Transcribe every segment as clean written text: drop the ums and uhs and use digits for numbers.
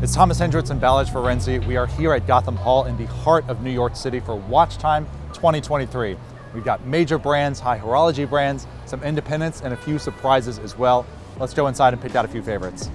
It's Thomas Hendricks and Balazs Ferenczi. We are here at Gotham Hall in the heart of New York City for WatchTime 2023. We've got major brands, high horology brands, some independents, and a few surprises as well. Let's go inside and pick out a few favorites.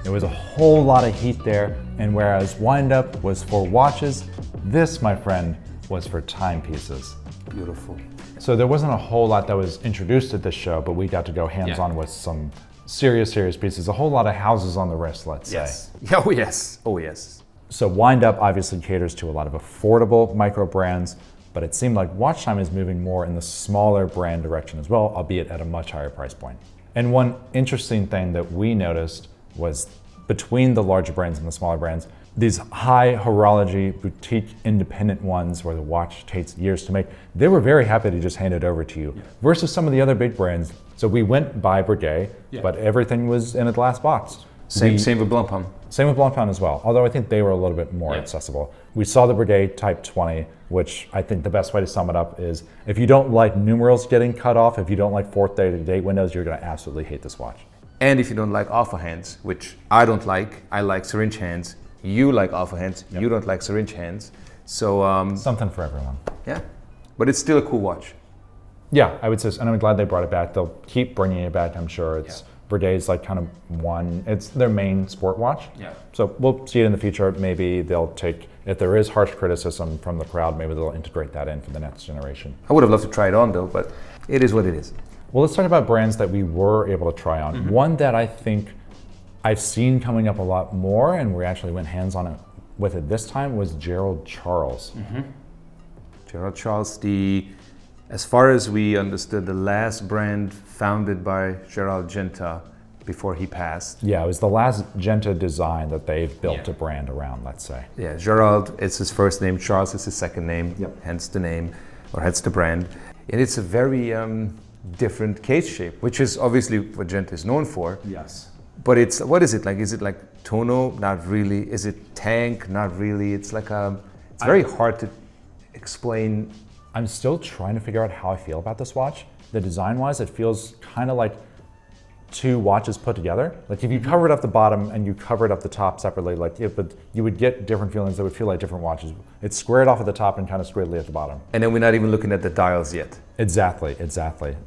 There was a whole lot of heat there, and whereas wind-up was for watches, this, my friend, was for timepieces. Beautiful. So there wasn't a whole lot that was introduced at this show, but we got to go hands-on with some serious pieces. A whole lot of houses on the wrist, let's say. Yes. Oh yes. Oh yes. So wind-up obviously caters to a lot of affordable micro brands, but it seemed like WatchTime is moving more in the smaller brand direction as well, albeit at a much higher price point. And one interesting thing that we noticed was between the larger brands and the smaller brands, these high horology boutique independent ones where the watch takes years to make, they were very happy to just hand it over to you versus some of the other big brands. So we went by Breguet, but everything was in a glass box. Same with Blancpain. Same with Blancpain as well, although I think they were a little bit more accessible. We saw the Breguet Type 20, which I think the best way to sum it up is if you don't like numerals getting cut off, if you don't like 4th day to date windows, you're gonna absolutely hate this watch. And if you don't like alpha hands, which I don't like, I like syringe hands. You like alpha hands, you don't like syringe hands. So something for everyone. Yeah, but it's still a cool watch. Yeah, I would say, and I'm glad they brought it back. They'll keep bringing it back, I'm sure. It's Breguet's like kind of it's their main sport watch. Yeah. So we'll see it in the future. Maybe they'll take, if there is harsh criticism from the crowd, maybe they'll integrate that in for the next generation. I would have loved to try it on though, but it is what it is. Well, let's talk about brands that we were able to try on. One that I think I've seen coming up a lot more, and we actually went hands-on it with it this time, was Gerald Charles. Gerald Charles, as far as we understood, the last brand founded by Gerald Genta before he passed. Yeah, it was the last Genta design that they've built a brand around, let's say. Yeah, Gerald, it's his first name, Charles is his second name, hence the name, or hence the brand. And it's a very different case shape, which is obviously what Genta is known for. Yes. But it's, what is it like? Is it like tonneau? Not really. Is it tank? Not really. It's like it's very hard to explain. I'm still trying to figure out how I feel about this watch. The design-wise, it feels kind of like two watches put together. Like if you covered up the bottom and you covered up the top separately, but you would get different feelings that would feel like different watches. It's squared off at the top and kind of squiggly at the bottom. And then we're not even looking at the dials yet. Exactly.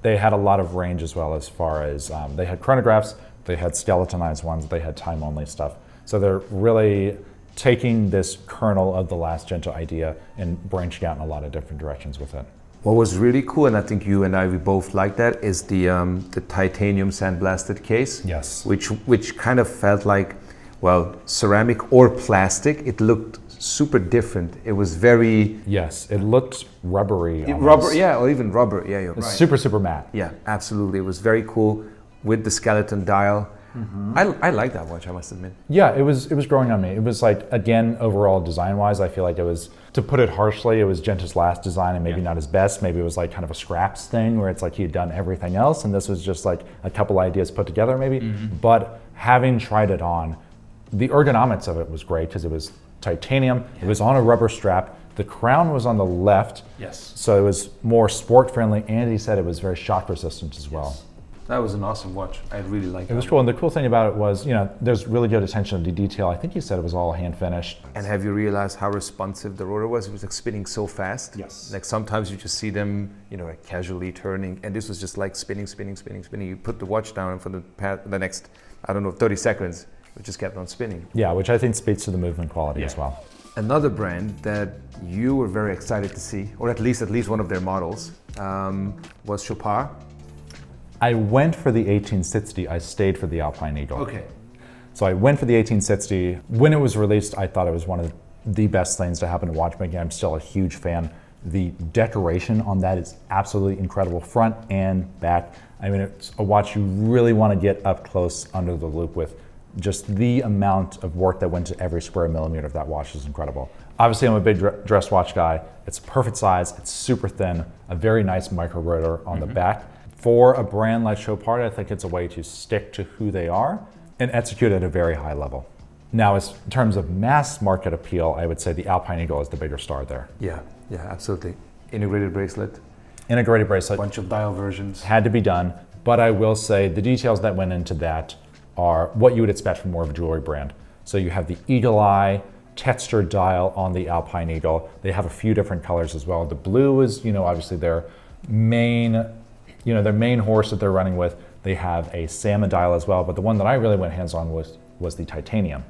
They had a lot of range as well, as far as they had chronographs, they had skeletonized ones, they had time-only stuff. So they're really taking this kernel of the last Genta idea and branching out in a lot of different directions with it. What was really cool, and I think you and I, we both like that, is the titanium sandblasted case. Yes. Which kind of felt like, well, ceramic or plastic. It looked super different. It was very... Yes, it looked rubbery. Rubber, yeah, or even rubber. Yeah, you're right. Super matte. Yeah, absolutely. It was very cool with the skeleton dial. I like that watch, I must admit. Yeah, it was growing on me. It was like, again, overall design-wise, I feel like it was, to put it harshly, it was Genta's last design and maybe not his best. Maybe it was like kind of a scraps thing where it's like he had done everything else and this was just like a couple ideas put together maybe. But having tried it on, the ergonomics of it was great because it was titanium, it was on a rubber strap, the crown was on the left, so it was more sport-friendly, and he said it was very shock resistant as well. That was an awesome watch. I really liked it. It was cool, and the cool thing about it was, there's really good attention to detail. I think you said it was all hand finished. And have you realized how responsive the rotor was? It was like spinning so fast. Yes. Like sometimes you just see them, like casually turning, and this was just like spinning. You put the watch down, and for the next, 30 seconds, it just kept on spinning. Yeah, which I think speaks to the movement quality as well. Another brand that you were very excited to see, or at least one of their models, was Chopard. I went for the 1860, I stayed for the Alpine Eagle. Okay. So I went for the 1860. When it was released, I thought it was one of the best things to happen to watchmaking. I'm still a huge fan. The decoration on that is absolutely incredible, front and back. I mean, it's a watch you really want to get up close under the loupe with. Just the amount of work that went to every square millimeter of that watch is incredible. Obviously, I'm a big dress watch guy. It's perfect size, it's super thin, a very nice micro rotor on the back. For a brand like Chopard, I think it's a way to stick to who they are and execute at a very high level. Now, in terms of mass market appeal, I would say the Alpine Eagle is the bigger star there. Yeah, absolutely. Integrated bracelet. Integrated bracelet. Bunch of dial versions. Had to be done, but I will say the details that went into that are what you would expect from more of a jewelry brand. So you have the eagle eye, textured dial on the Alpine Eagle. They have a few different colors as well. The blue is, obviously their main horse that they're running with. They have a salmon dial as well, but the one that I really went hands on was the titanium.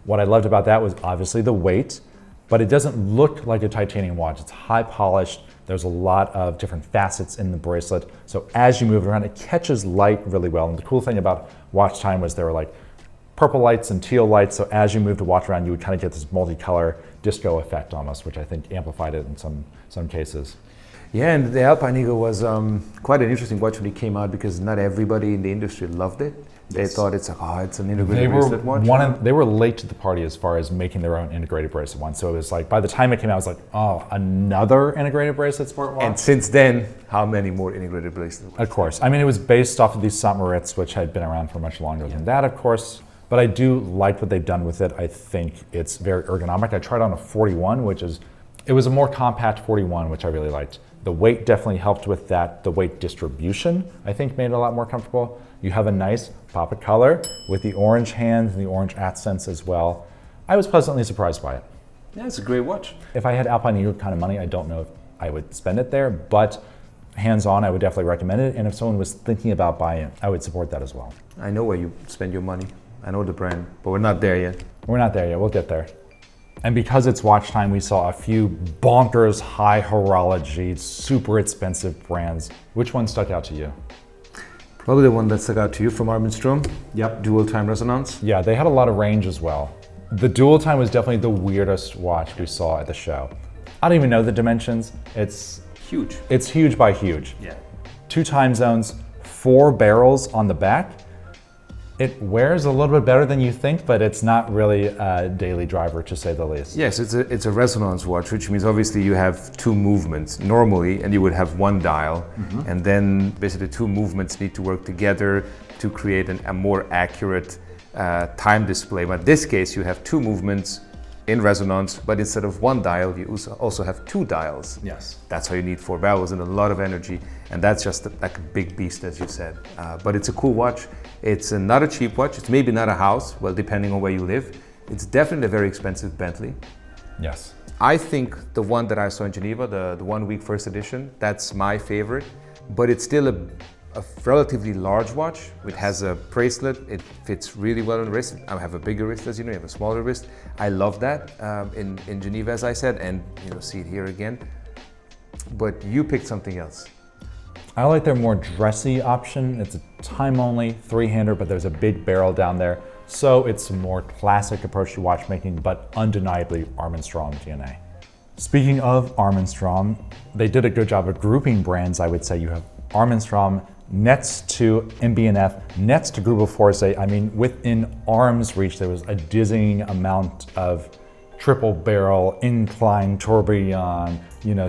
What I loved about that was obviously the weight, but it doesn't look like a titanium watch. It's high polished. There's a lot of different facets in the bracelet. So as you move it around, it catches light really well. And the cool thing about WatchTime was there were like purple lights and teal lights. So as you move the watch around, you would kind of get this multicolor disco effect almost, which I think amplified it in some cases. Yeah, and the Alpine Eagle was quite an interesting watch when it came out because not everybody in the industry loved it. They thought it's it's an integrated bracelet watch. They were late to the party as far as making their own integrated bracelet one. So it was like, by the time it came out, I was like, oh, another integrated bracelet sport watch? And since then, how many more integrated bracelets? Of course. I mean, it was based off of these Saint Moritz, which had been around for much longer than that, of course. But I do like what they've done with it. I think it's very ergonomic. I tried on a 41, it was a more compact 41, which I really liked. The weight definitely helped with that. The weight distribution, I think, made it a lot more comfortable. You have a nice pop of color with the orange hands and the orange accents as well. I was pleasantly surprised by it. Yeah, it's a great watch. If I had Alpine Eagle kind of money, I don't know if I would spend it there, but hands-on, I would definitely recommend it. And if someone was thinking about buying it, I would support that as well. I know where you spend your money. I know the brand, but we're not there yet. We're not there yet. We'll get there. And because it's WatchTime, we saw a few bonkers, high horology, super expensive brands. Which one stuck out to you? Probably the one that stuck out to you from Armin Strom. Yep. Dual time resonance. Yeah, they had a lot of range as well. The dual time was definitely the weirdest watch we saw at the show. I don't even know the dimensions. It's huge. It's huge by huge. Yeah. 2 time zones, 4 barrels on the back. It wears a little bit better than you think, but it's not really a daily driver, to say the least. Yes, it's a resonance watch, which means obviously you have 2 movements normally, and you would have 1 dial, and then basically 2 movements need to work together to create a more accurate time display. But in this case, you have 2 movements in resonance, but instead of 1 dial, you also have 2 dials. Yes. That's how you need 4 barrels and a lot of energy, and that's just like a big beast, as you said. But it's a cool watch. It's not a cheap watch. It's maybe not a house, well, depending on where you live. It's definitely a very expensive Bentley. Yes. I think the one that I saw in Geneva, the 1 week first edition, that's my favorite, but it's still a relatively large watch. It has a bracelet. It fits really well on the wrist. I have a bigger wrist, as you know. You have a smaller wrist. I love that in Geneva, as I said, and see it here again. But you picked something else. I like their more dressy option. It's a time only 3-hander, but there's a big barrel down there. So it's a more classic approach to watchmaking, but undeniably Armin Strom DNA. Speaking of Armin Strom, they did a good job of grouping brands, I would say. You have Armin Strom next to MB&F, next to Greubel Forsey. I mean, within arm's reach, there was a dizzying amount of triple barrel, incline tourbillon,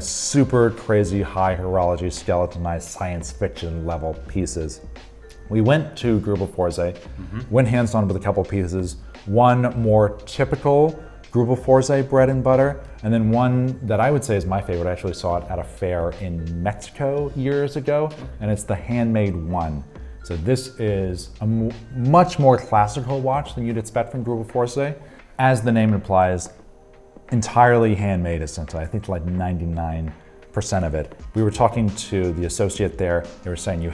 super crazy high horology, skeletonized science fiction level pieces. We went to Greubel Forsey, went hands on with a couple pieces, one more typical Greubel Forsey bread and butter, and then one that I would say is my favorite. I actually saw it at a fair in Mexico years ago, and it's the handmade one. So this is a much more classical watch than you'd expect from Greubel Forsey. As the name implies, entirely handmade essentially. I think like 99% of it. We were talking to the associate there. They were saying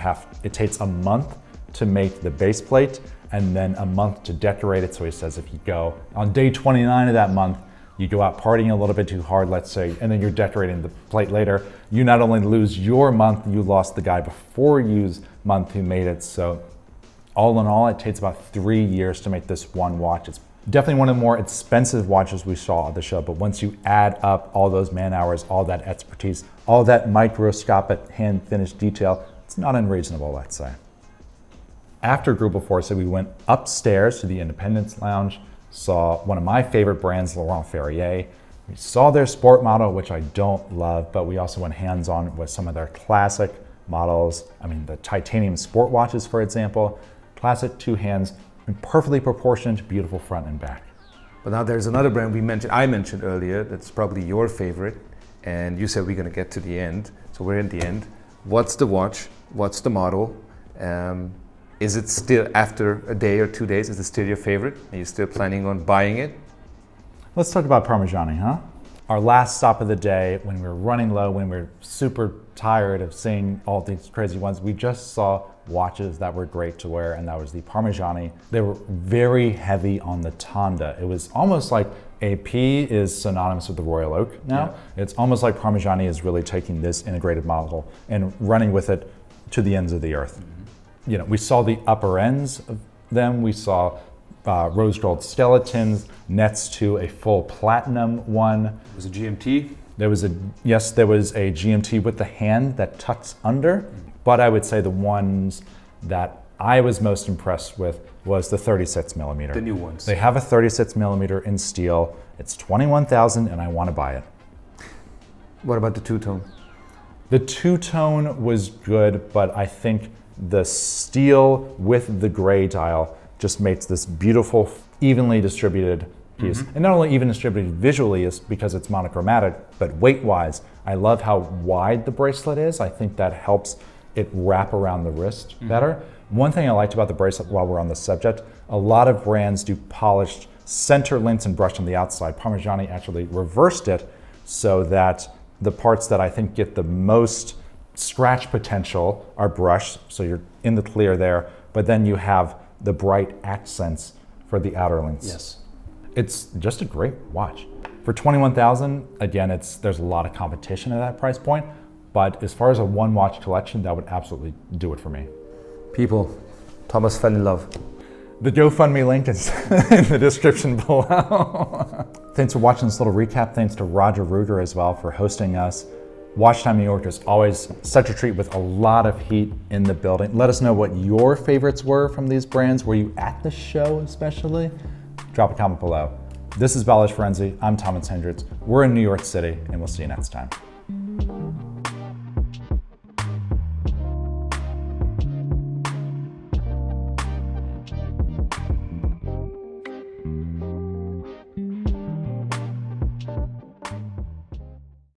it takes a month to make the base plate and then a month to decorate it. So he says if you go on day 29 of that month, you go out partying a little bit too hard, let's say, and then you're decorating the plate later, you not only lose your month, you lost the guy before you's month who made it. So all in all, it takes about 3 years to make this one watch. It's definitely one of the more expensive watches we saw at the show, but once you add up all those man hours, all that expertise, all that microscopic hand finished detail, it's not unreasonable, let's say. After Greubel Forsey, we went upstairs to the Independence Lounge, saw one of my favorite brands, Laurent Ferrier. We saw their sport model, which I don't love, but we also went hands-on with some of their classic models. I mean, the titanium sport watches, for example, classic 2 hands, perfectly proportioned, beautiful front and back. But now there's another brand I mentioned earlier, that's probably your favorite, and you said we're going to get to the end, so we're in the end. What's the watch? What's the model? Is it still, after a day or 2 days, is it still your favorite? Are you still planning on buying it? Let's talk about Parmigiani, huh? Our last stop of the day, when we were running low, when we were super tired of seeing all these crazy ones, we just saw watches that were great to wear, and that was the Parmigiani. They were very heavy on the Tonda. It was almost like AP is synonymous with the Royal Oak now. Yeah. It's almost like Parmigiani is really taking this integrated model and running with it to the ends of the earth. Mm-hmm. You know, we saw the upper ends of them. We saw rose gold skeletons next to a full platinum one. It was a GMT. There was a GMT with the hand that tucks under. Mm-hmm. But I would say the ones that I was most impressed with was the 36 millimeter. The new ones. They have a 36 millimeter in steel. It's $21,000 and I want to buy it. What about the two-tone? The two-tone was good, but I think the steel with the gray dial just makes this beautiful, evenly distributed piece. Mm-hmm. And not only even distributed visually is because it's monochromatic, but weight-wise, I love how wide the bracelet is. I think that helps it wrap around the wrist better. One thing I liked about the bracelet while we're on the subject, a lot of brands do polished center links and brush on the outside. Parmigiani actually reversed it so that the parts that I think get the most scratch potential are brushed, so you're in the clear there, but then you have the bright accents for the outer links. Yes. It's just a great watch. For $21,000, again, there's a lot of competition at that price point, but as far as a one watch collection, that would absolutely do it for me. People, Thomas fell in love. The GoFundMe link is in the description below. Thanks for watching this little recap. Thanks to Roger Ruger as well for hosting us. WatchTime New York is always such a treat with a lot of heat in the building. Let us know what your favorites were from these brands. Were you at the show especially? Drop a comment below. This is Balazs Ferenczi. I'm Thomas Hendricks. We're in New York City, and we'll see you next time.